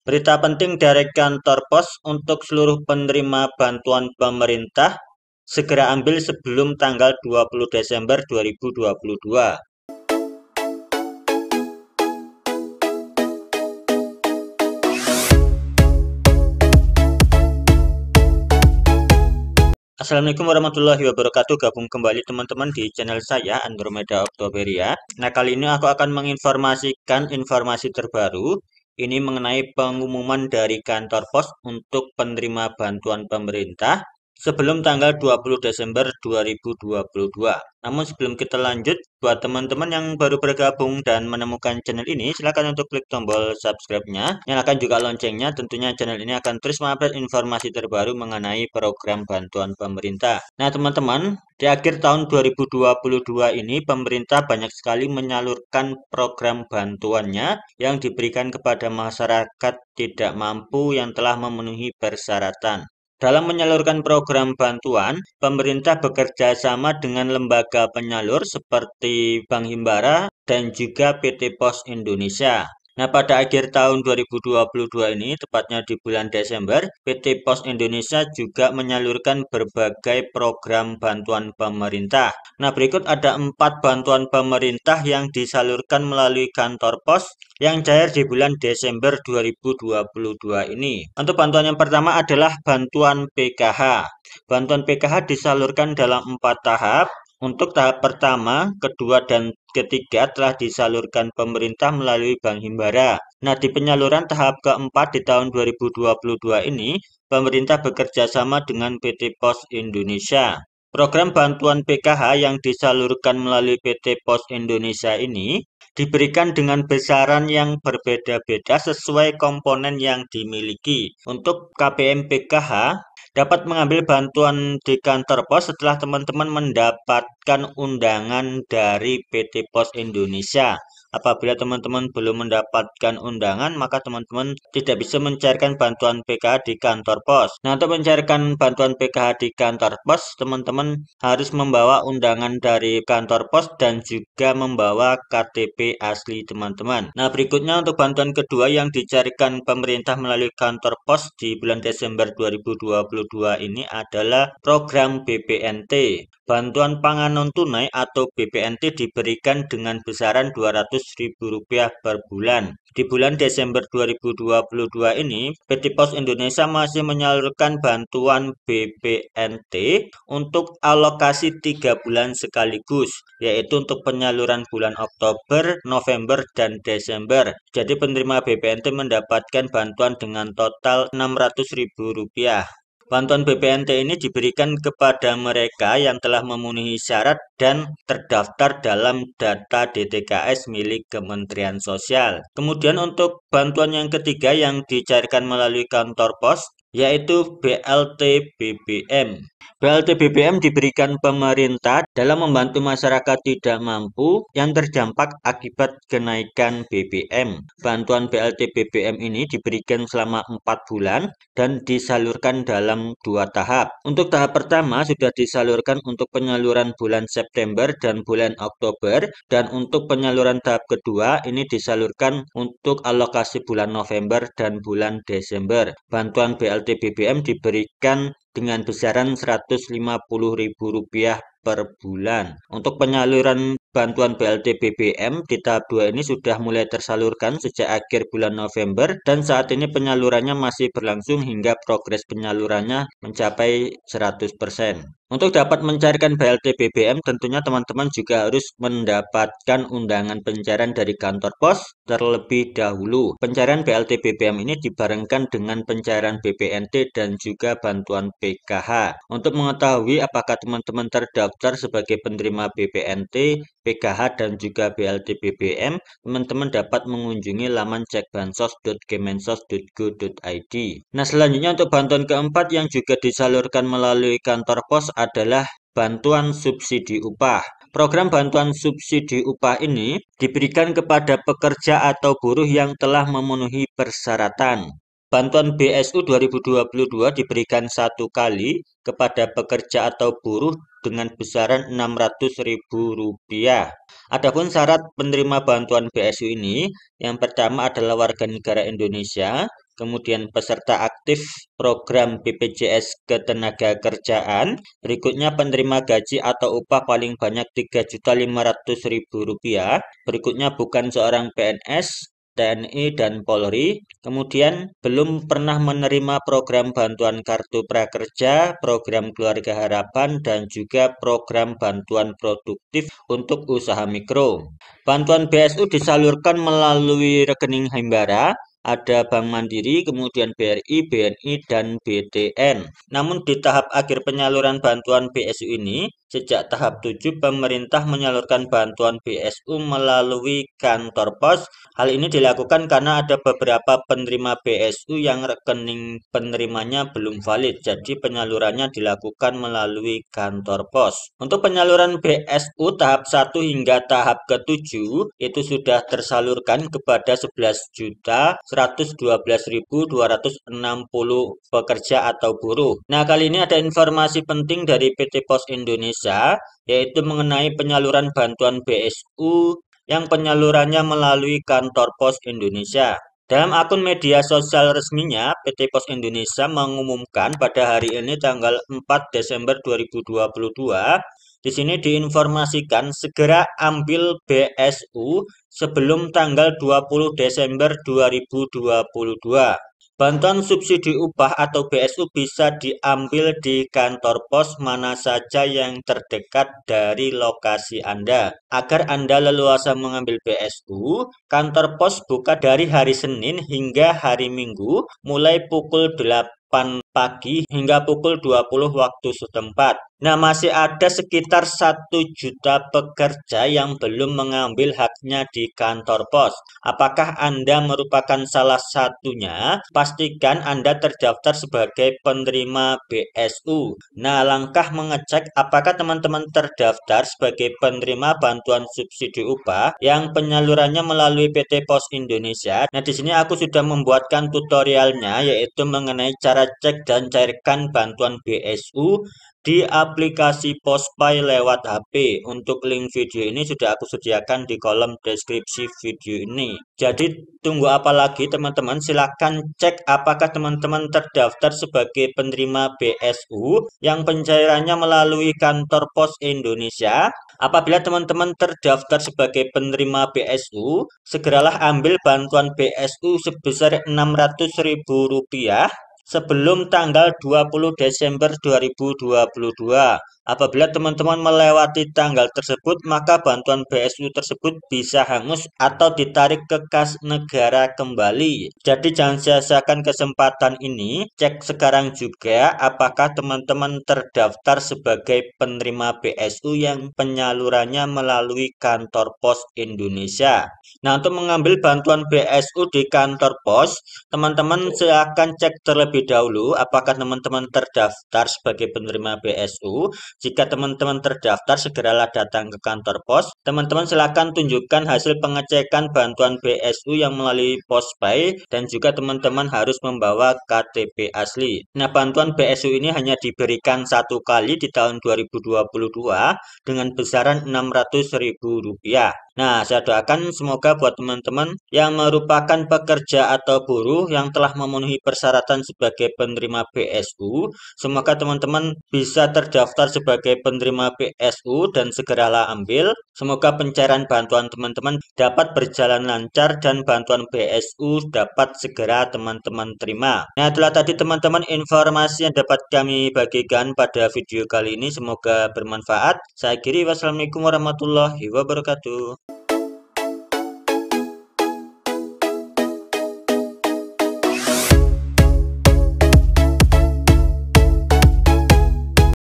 Berita penting dari kantor pos untuk seluruh penerima bantuan pemerintah segera ambil sebelum tanggal 20 Desember 2022. Assalamualaikum warahmatullahi wabarakatuh. Gabung kembali teman-teman di channel saya Andromeda Oktoberia. Nah, kali ini aku akan menginformasikan informasi terbaru. Ini mengenai pengumuman dari kantor pos untuk penerima bantuan pemerintah sebelum tanggal 20 Desember 2022. Namun sebelum kita lanjut, buat teman-teman yang baru bergabung dan menemukan channel ini, silakan untuk klik tombol subscribe-nya, nyalakan juga loncengnya. Tentunya channel ini akan terus mengupdate informasi terbaru mengenai program bantuan pemerintah. Nah, teman-teman, di akhir tahun 2022 ini, pemerintah banyak sekali menyalurkan program bantuannya yang diberikan kepada masyarakat tidak mampu yang telah memenuhi persyaratan. Dalam menyalurkan program bantuan, pemerintah bekerja sama dengan lembaga penyalur seperti Bank Himbara dan juga PT Pos Indonesia. Nah, pada akhir tahun 2022 ini, tepatnya di bulan Desember, PT Pos Indonesia juga menyalurkan berbagai program bantuan pemerintah. Nah, berikut ada 4 bantuan pemerintah yang disalurkan melalui kantor pos yang cair di bulan Desember 2022 ini. Untuk bantuan yang pertama adalah bantuan PKH. Bantuan PKH disalurkan dalam 4 tahap. Untuk tahap pertama, kedua, dan ketiga telah disalurkan pemerintah melalui Bank Himbara. Nah, di penyaluran tahap keempat di tahun 2022 ini, pemerintah bekerja sama dengan PT Pos Indonesia. Program bantuan PKH yang disalurkan melalui PT Pos Indonesia ini diberikan dengan besaran yang berbeda-beda sesuai komponen yang dimiliki. Untuk KPM PKH dapat mengambil bantuan di kantor pos setelah teman-teman mendapatkan undangan dari PT Pos Indonesia. Apabila teman-teman belum mendapatkan undangan, maka teman-teman tidak bisa mencairkan bantuan PKH di kantor pos. Nah, untuk mencairkan bantuan PKH di kantor pos, teman-teman harus membawa undangan dari kantor pos dan juga membawa KTP asli teman-teman. Nah, berikutnya untuk bantuan kedua yang dicarikan pemerintah melalui kantor pos di bulan Desember 2022 ini adalah program BPNT. Bantuan pangan non-tunai atau BPNT diberikan dengan besaran Rp200.000 per bulan. Di bulan Desember 2022 ini, PT Pos Indonesia masih menyalurkan bantuan BPNT untuk alokasi 3 bulan sekaligus, yaitu untuk penyaluran bulan Oktober, November, dan Desember. Jadi penerima BPNT mendapatkan bantuan dengan total Rp600.000. Bantuan BPNT ini diberikan kepada mereka yang telah memenuhi syarat dan terdaftar dalam data DTKS milik Kementerian Sosial. Kemudian untuk bantuan yang ketiga yang dicairkan melalui kantor pos, yaitu BLT BBM. BLT BBM diberikan pemerintah dalam membantu masyarakat tidak mampu yang terdampak akibat kenaikan BBM. Bantuan BLT BBM ini diberikan selama 4 bulan dan disalurkan dalam 2 tahap. Untuk tahap pertama sudah disalurkan untuk penyaluran bulan September dan bulan Oktober, dan untuk penyaluran tahap kedua ini disalurkan untuk alokasi bulan November dan bulan Desember. Bantuan BLT BBM diberikan dengan besaran Rp150.000 per bulan. Untuk penyaluran bantuan BLT BBM di tahap 2 ini sudah mulai tersalurkan sejak akhir bulan November dan saat ini penyalurannya masih berlangsung hingga progres penyalurannya mencapai 100%. Untuk dapat mencairkan BLT BBM tentunya teman-teman juga harus mendapatkan undangan pencairan dari kantor pos terlebih dahulu. Pencairan BLT BBM ini dibarengkan dengan pencairan BPNT dan juga bantuan PKH. Untuk mengetahui apakah teman-teman terdaftar sebagai penerima BPNT, PKH, dan juga BLT BBM, teman-teman dapat mengunjungi laman cekbansos.kemensos.go.id. Nah, selanjutnya untuk bantuan keempat yang juga disalurkan melalui kantor pos adalah bantuan subsidi upah. Program bantuan subsidi upah ini diberikan kepada pekerja atau buruh yang telah memenuhi persyaratan. Bantuan BSU 2022 diberikan 1 kali kepada pekerja atau buruh dengan besaran Rp600.000. Adapun syarat penerima bantuan BSU ini, yang pertama adalah warga negara Indonesia, kemudian peserta aktif program BPJS Ketenagakerjaan, berikutnya penerima gaji atau upah paling banyak Rp3.500.000, berikutnya bukan seorang PNS, TNI, dan Polri, kemudian belum pernah menerima program bantuan kartu prakerja, program keluarga harapan, dan juga program bantuan produktif untuk usaha mikro. Bantuan BSU disalurkan melalui rekening Himbara, ada Bank Mandiri, kemudian BRI, BNI, dan BTN. Namun di tahap akhir penyaluran bantuan BSU ini, sejak tahap 7 pemerintah menyalurkan bantuan BSU melalui kantor pos. Hal ini dilakukan karena ada beberapa penerima BSU yang rekening penerimanya belum valid, jadi penyalurannya dilakukan melalui kantor pos. Untuk penyaluran BSU tahap 1 hingga tahap ke-7 itu sudah tersalurkan kepada 11.112.260 pekerja atau buruh. Nah, kali ini ada informasi penting dari PT Pos Indonesia, yaitu mengenai penyaluran bantuan BSU yang penyalurannya melalui kantor Pos Indonesia. Dalam akun media sosial resminya, PT Pos Indonesia mengumumkan pada hari ini tanggal 4 Desember 2022, di sini diinformasikan segera ambil BSU sebelum tanggal 20 Desember 2022. Bantuan subsidi upah atau BSU bisa diambil di kantor pos mana saja yang terdekat dari lokasi Anda. Agar Anda leluasa mengambil BSU, kantor pos buka dari hari Senin hingga hari Minggu, mulai pukul 8 pagi hingga pukul 20 waktu setempat. Nah, masih ada sekitar 1 juta pekerja yang belum mengambil haknya di kantor pos. Apakah Anda merupakan salah satunya? Pastikan Anda terdaftar sebagai penerima BSU. Nah, langkah mengecek apakah teman-teman terdaftar sebagai penerima bantuan subsidi upah yang penyalurannya melalui PT Pos Indonesia. Nah, di sini aku sudah membuatkan tutorialnya, yaitu mengenai cara cek dan cairkan bantuan BSU di aplikasi Postpay lewat HP. Untuk link video ini sudah aku sediakan di kolom deskripsi video ini. Jadi tunggu apa lagi teman-teman? Silahkan cek apakah teman-teman terdaftar sebagai penerima BSU yang pencairannya melalui kantor Pos Indonesia. Apabila teman-teman terdaftar sebagai penerima BSU, segeralah ambil bantuan BSU sebesar Rp600.000 sebelum tanggal 20 Desember 2022. Apabila teman-teman melewati tanggal tersebut, maka bantuan BSU tersebut bisa hangus atau ditarik ke kas negara kembali. Jadi jangan sia-siakan kesempatan ini. Cek sekarang juga apakah teman-teman terdaftar sebagai penerima BSU yang penyalurannya melalui kantor pos Indonesia. Nah, untuk mengambil bantuan BSU di kantor pos, teman-teman silakan cek terlebih dahulu apakah teman-teman terdaftar sebagai penerima BSU. Jika teman-teman terdaftar, segeralah datang ke kantor pos. Teman-teman silakan tunjukkan hasil pengecekan bantuan BSU yang melalui Postpay dan juga teman-teman harus membawa KTP asli. Nah, bantuan BSU ini hanya diberikan 1 kali di tahun 2022 dengan besaran Rp600.000. Nah, saya doakan semoga buat teman-teman yang merupakan pekerja atau buruh yang telah memenuhi persyaratan sebagai penerima BSU, semoga teman-teman bisa terdaftar sebagai penerima BSU dan segeralah ambil. Semoga pencairan bantuan teman-teman dapat berjalan lancar dan bantuan BSU dapat segera teman-teman terima. Nah, itulah tadi teman-teman informasi yang dapat kami bagikan pada video kali ini. Semoga bermanfaat. Saya akhiri, wassalamualaikum warahmatullahi wabarakatuh.